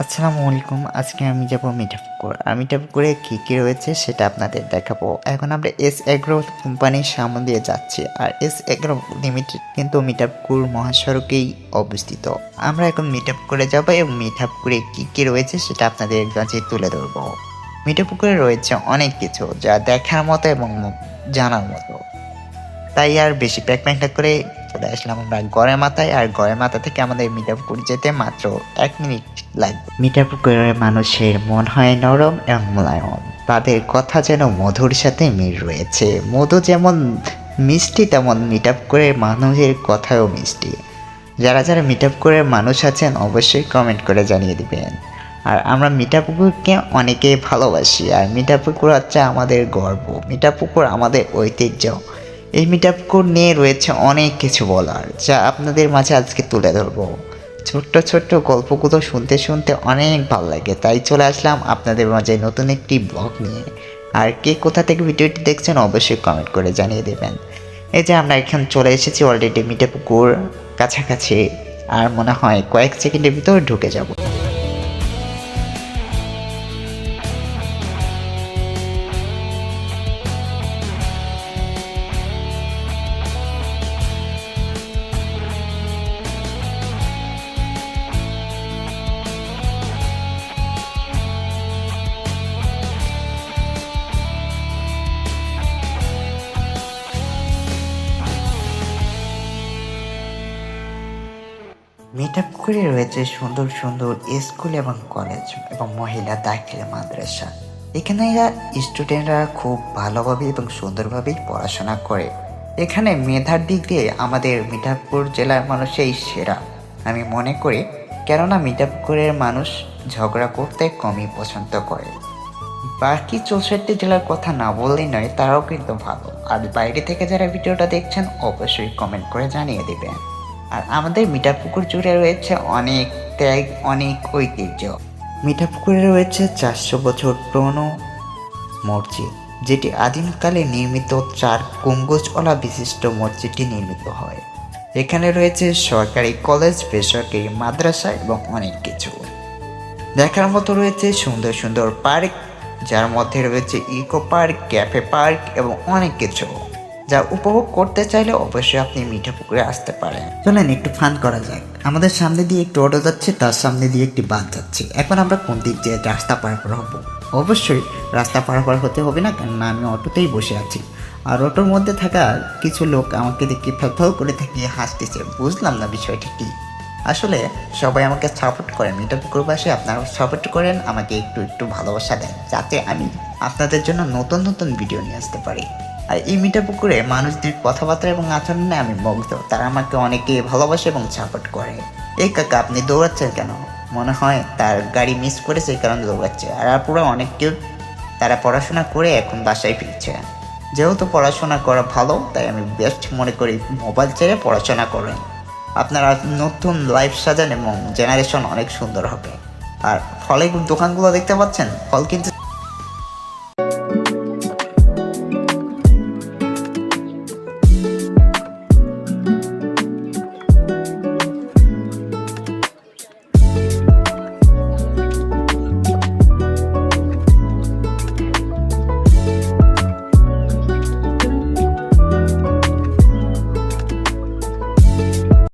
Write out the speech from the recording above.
আসসালামু আলাইকুম। আজকে আমি যাব মিঠাপুকুর। আর মিঠাপুকুরে কী রয়েছে সেটা আপনাদের দেখাবো। এখন আমরা এস এগ্রো কোম্পানির সামনে দিয়ে যাচ্ছি। আর এস এগ্রো লিমিটেড কিন্তু মিঠাপুকুর মহাসড়কেই অবস্থিত। আমরা এখন মিঠাপুকুরে যাব এবং মিঠাপুকুরে কী রয়েছে সেটা আপনাদের কাছে তুলে ধরবো। মিঠাপুকুরে রয়েছে অনেক কিছু যা দেখার মতো এবং জানার মতো। তাই আর বেশি প্যাক করে চলে আসলাম আমরা গড়ের মাথায়। আর গড়ের মাথা থেকে আমাদের মিঠাপুকুর যেতে মাত্র 1 মিনিট লাগবে। মিঠাপুকুরের মানুষের মন হয় নরম এবং মোলায়ম। তাদের কথা যেন মধুর সাথে মিল রয়েছে। মধু যেমন মিষ্টি তেমন মিঠাপুকুরের মানুষের কথাও মিষ্টি। যারা মিঠাপুকুরের মানুষ আছেন অবশ্যই কমেন্ট করে জানিয়ে দিবেন। আর আমরা মিঠাপুকুরকে অনেকে ভালোবাসি। আর মিঠাপুকুর হচ্ছে আমাদের গর্ব, মিঠাপুকুর আমাদের ঐতিহ্য। এই মিঠাপুকুর নিয়ে রয়েছে অনেক কিছু বলার, যা আপনাদের মাঝে আজকে তুলে ধরবো। ছোট্ট ছোট্ট গল্পগুলো শুনতে শুনতে অনেক ভালো লাগে, তাই চলে আসলাম আপনাদের মাঝে নতুন একটি ব্লগ নিয়ে। আর কে কোথা থেকে ভিডিওটি দেখছেন অবশ্যই কমেন্ট করে জানিয়ে দেবেন। এই যে আমরা এখন চলে এসেছি অলরেডি মিঠাপুকুর কাছাকাছি। আর মনে হয় কয়েক সেকেন্ডের ভিতর ঢুকে যাব। মিঠাপুকুরে রয়েছে সুন্দর সুন্দর স্কুল এবং কলেজ এবং মহিলা দাখিল মাদ্রাসা। এখানে স্টুডেন্টরা খুব ভালোভাবে এবং সুন্দরভাবেই পড়াশোনা করে। এখানে মেধার দিক দিয়ে আমাদের মিঠাপুকুর জেলার মানুষই সেরা আমি মনে করি, কেননা মিঠাপুকুরের মানুষ ঝগড়া করতে কমই পছন্দ করে। বাকি 64 জেলার কথা না বললেই নয়, তারাও কিন্তু ভালো। আর বাইরে থেকে যারা ভিডিওটা দেখছেন অবশ্যই কমেন্ট করে জানিয়ে দেবেন। আর আমাদের মিঠাপুকুর জুড়ে রয়েছে অনেক ত্যাগ, অনেক ঐতিহ্য। মিঠাপুকুরে রয়েছে 400 বছর পুরনো মসজিদ, যেটি আদিমকালে নির্মিত 4 গম্বুজওয়ালা বিশিষ্ট মসজিদটি নির্মিত হয়। এখানে রয়েছে সরকারি কলেজ, বেসরকারি মাদ্রাসা এবং অনেক কিছু দেখার মতো। রয়েছে সুন্দর সুন্দর পার্ক, যার মধ্যে রয়েছে ইকো পার্ক, ক্যাফে পার্ক এবং অনেক কিছু, যা উপভোগ করতে চাইলে অবশ্যই আপনি মিঠাপুকুরে আসতে পারেন। চলেন একটু ফান করা যাক। আমাদের সামনে দিয়ে একটু অটো যাচ্ছে, তার সামনে দিয়ে একটি বাস যাচ্ছে। এখন আমরা কোন দিক দিয়ে রাস্তা পারাপার হব? অবশ্যই রাস্তা পারাপার হতে হবে না, কেননা আমি অটোতেই বসে আছি। আর অটোর মধ্যে থাকা কিছু লোক আমাকে দেখে ফ্যাল করে থাকিয়ে হাসতেছে। বুঝলাম না বিষয়টি কী। আসলে সবাই আমাকে সাপোর্ট করেন, মিঠাপুকুর পাশে আপনারা সাপোর্ট করেন, আমাকে একটু একটু ভালোবাসা দেন, যাতে আমি আপনাদের জন্য নতুন নতুন ভিডিও নিয়ে আসতে পারি। আর এই মিঠাপুকুরে মানুষদের কথাবার্তা এবং আচরণে আমি মুগ্ধ। তারা আমাকে অনেকে ভালোবাসে এবং সাপোর্ট করে। এই কাকা আপনি দৌড়াচ্ছেন কেন? মনে হয় তার গাড়ি মিস করেছে, এই কারণে দৌড়াচ্ছে। আর পুরো অনেক কেউ তারা পড়াশোনা করে এখন বাসায় ফিরছে। যেহেতু পড়াশোনা করা ভালো, তাই আমি বেস্ট মনে করি মোবাইল ছেড়ে পড়াশোনা করেন। আপনারা নতুন লাইফ সাজান এবং জেনারেশন অনেক সুন্দর হবে। আর ফলের দোকানগুলো দেখতে পাচ্ছেন, ফল কিন্তু